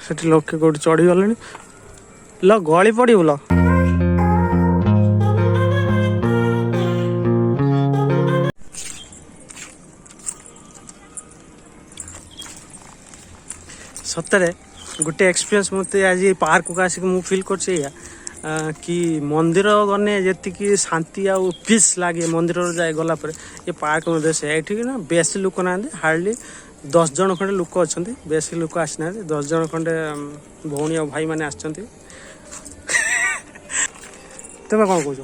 सेठी लोके कोठी चढ़ी गले ल गली पड़ू ल सतरे गोटे एक्सपीरियंस मत आज पार्क को आसिक मु फील कर कि मंदिर गने जी शांति आ पीस लगे मंदिर जाए गला ये पार्क मध्य से ये ना बेसी लोक ना हार्डली 10 जन खंडे लोक अच्छा बेसी लोक आसना 10 जन खंडे भौणी और भाई मैंने आसते तुम कौन कौच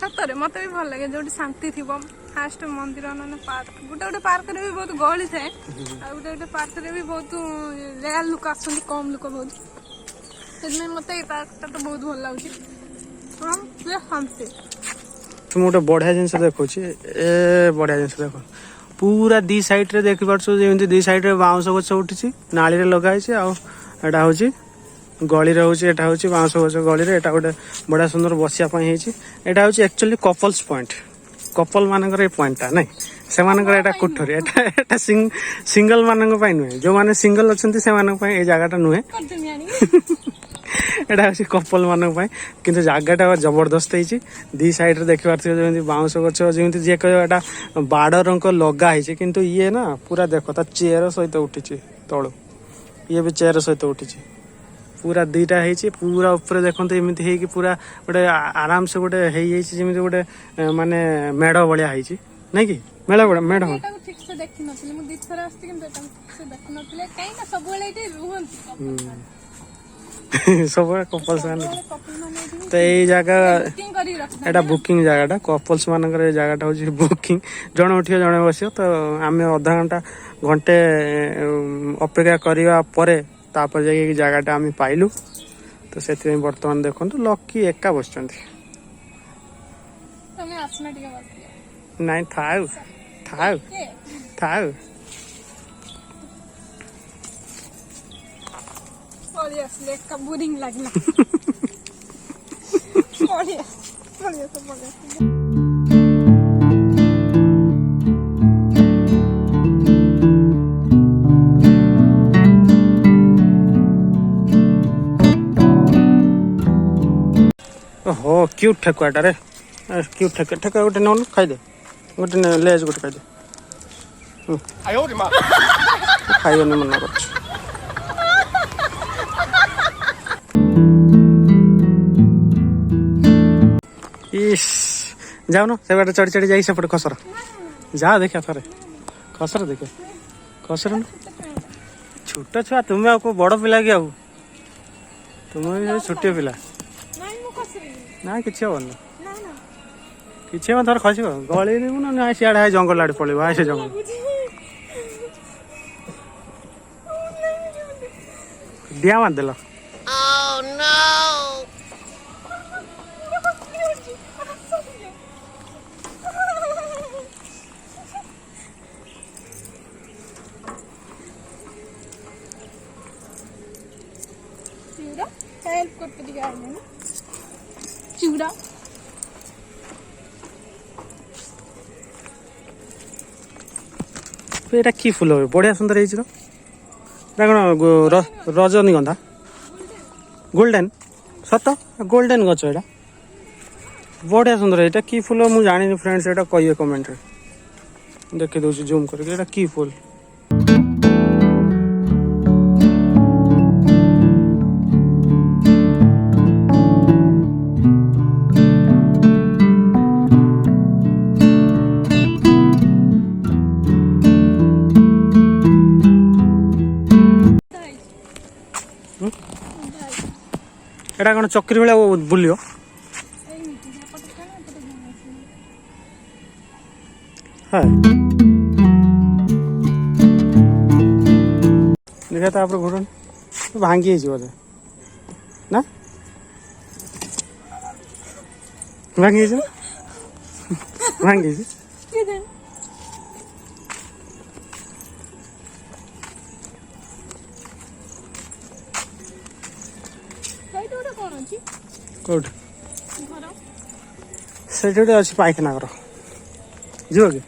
सतरे मत भी भल लगे जो शांति थी फास्ट मंदिर ना पार्क गोटे गोटे पार्क रे भी बहुत गहली थाए गोटे गोटे पार्क रे भी बहुत रेयर लोक आसते कम लोक बहुत से मत पार्कटा तो बहुत भल लगे शांति तुम गोटे बढ़िया जिन देखो ए बढ़िया जिन देख पूरा दी साइड रे देख पार्छ दी साइड रे बाउंस गछ उठी नाली रे लगाई आटा हूँ गली रोचे एटा हूँ बाउंस गछ गली रे एटा गोटे बढ़िया सुंदर बसिया एटा हूँ एक्चुअली कपल्स पॉइंट कपल मानकर पॉइंटा ना से कोठरी एटा सिंगल मान नुहे जो मैंने सिंगल अच्छा से जगह नुहे एटा हूँ कपल मान कि जगटा जबरदस्त है दी सैड देख पारे बाउंस गच जमी जी कह बाड़र लगाई कि ये ना पूरा देख ता चेयर सहित उठी तलू ये भी चेयर सहित उठी पूरा दीटा है पूरा ऊपर देखते एमती है पूरा गोटे आराम से गोटे जमी गोटे माने मेढ़ भाया है नहीं कि मेढ़ मेढ़ ठीक से देखि नथिले मु दिथर आस्ति किंतु एटा ठीक से देखि नथिले काई ना सब बेले एटे रुहन सब कपल्स मान तो ये जगह एटा बुकिंग जगह कपल्स मान जगह हूँ बुकिंग जड़े उठिए जड़े बस तो आम अधा घंटा घंटे अपेक्षा करने तापर जाकि जगहटा आम पाइलु तो से बर्तमान देखो लकी एका बस नाई थाउ थाउ थाउ बोरिंग लगला ओहो क्यूट ठेकुआटा रे क्यूट ठेकुआ गोटे नौन खाईदे गोटे लेज गोटे खाईदे खाइबनी मना कर इस जाओ ना से बाटे चढ़ी चढ़ी जाई सेपटे खसर जा देखा थरे खसर देखे खसर ना छोट छुआ तुम्हें को बड़ पिला कि आउ तुम्हें छोटे पिला ना किसी हेनी किसी थर खस गली ना सियाड़े जंगल आड़े पड़े से जंगल दिया मारदेल हेल्प करते दिया है ना चूड़ा एटा की फूल बढ़िया सुंदर है कौन रजनीगंधा गोल्डन सत गोल्डन गच एटा बढ़िया सुंदर है की फूल मुझे जानी फ्रेंड्स एटा कहिए कमेंट रे देखी दूसरी जूम करके एटा की फूल एटा कौन चक्री भाया बुलियो हाँ देखा तापर घोड़न भांगी बोधे ना भांगी भांगी कौट से अच्छी पाइखाना घर जीव कि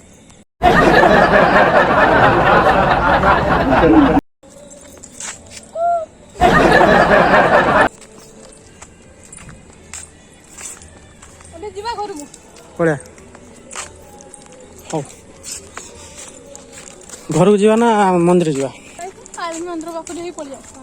ଏବେ ଯିବା ଘରକୁ। ପଳେଆ ହଉ ଘରକୁ ଯିବା ନା ମନ୍ଦିର ଯିବା? କାଳୀ ମନ୍ଦିର ପାଖରେ ହିଁ ପଳେଇ ଆସିବା।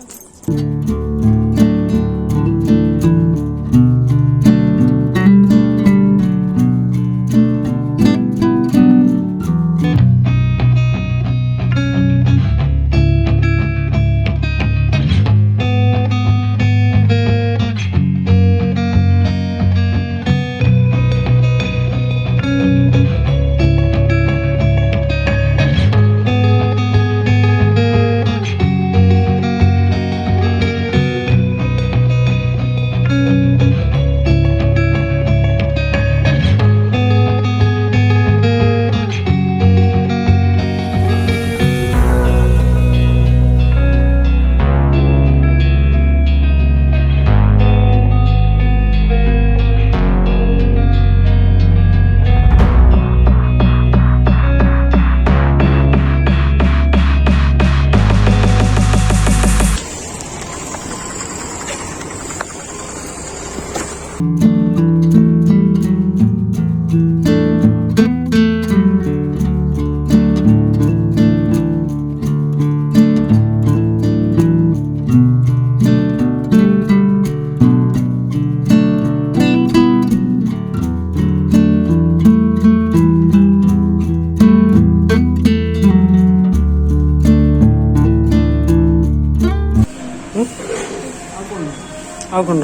ଆଉ କ'ଣ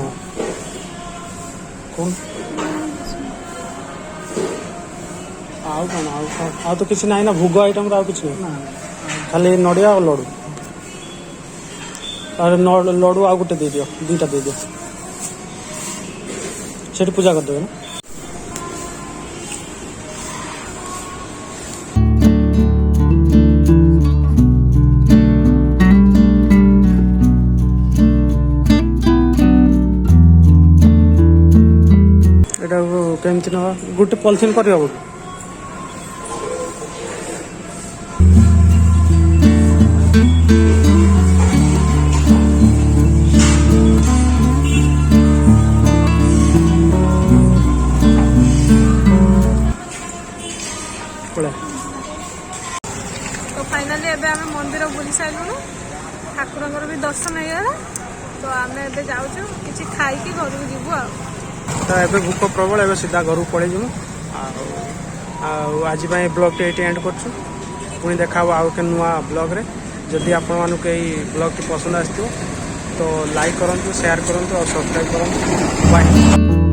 କଣ ଆଉ ତ କିଛି ନାହିଁ ନା ଭୋଗ ଆଇଟମରେ ଆଉ କିଛି ନାହିଁ ଖାଲି ନଡ଼ିଆ ଆଉ ଲଡ଼ୁ ଲଡ଼ୁ ଆଉ ଗୋଟେ ଦେଇଦିଅ ଦୁଇଟା ଦେଇଦିଅ ସେଠି ପୂଜା କରିଦେବେ ନା ଏଟାକୁ କେମିତି ନେବା ଗୋଟେ ପଲିଥିନ୍ କରିହେବ କି तो फाइनाली एबे आमे मंदिर बुली साइलुनु ठाकुरंकर भी दर्शन ହେଇଗଲା तो आमे एबे जाउछु किछि खाई की घर को जीवु आ तो एबे भूख प्रबल एबे सीधा घर को पळै जिमु आज ब्लॉग टे एंड करछु पुणी देखा आउ के नुआ ब्लॉग रे जदि आपण मानु के ब्लॉग टी पसंद आस्तियो तो लाइक करंतु शेयर करंतु और सब्सक्राइब करंतु बाय।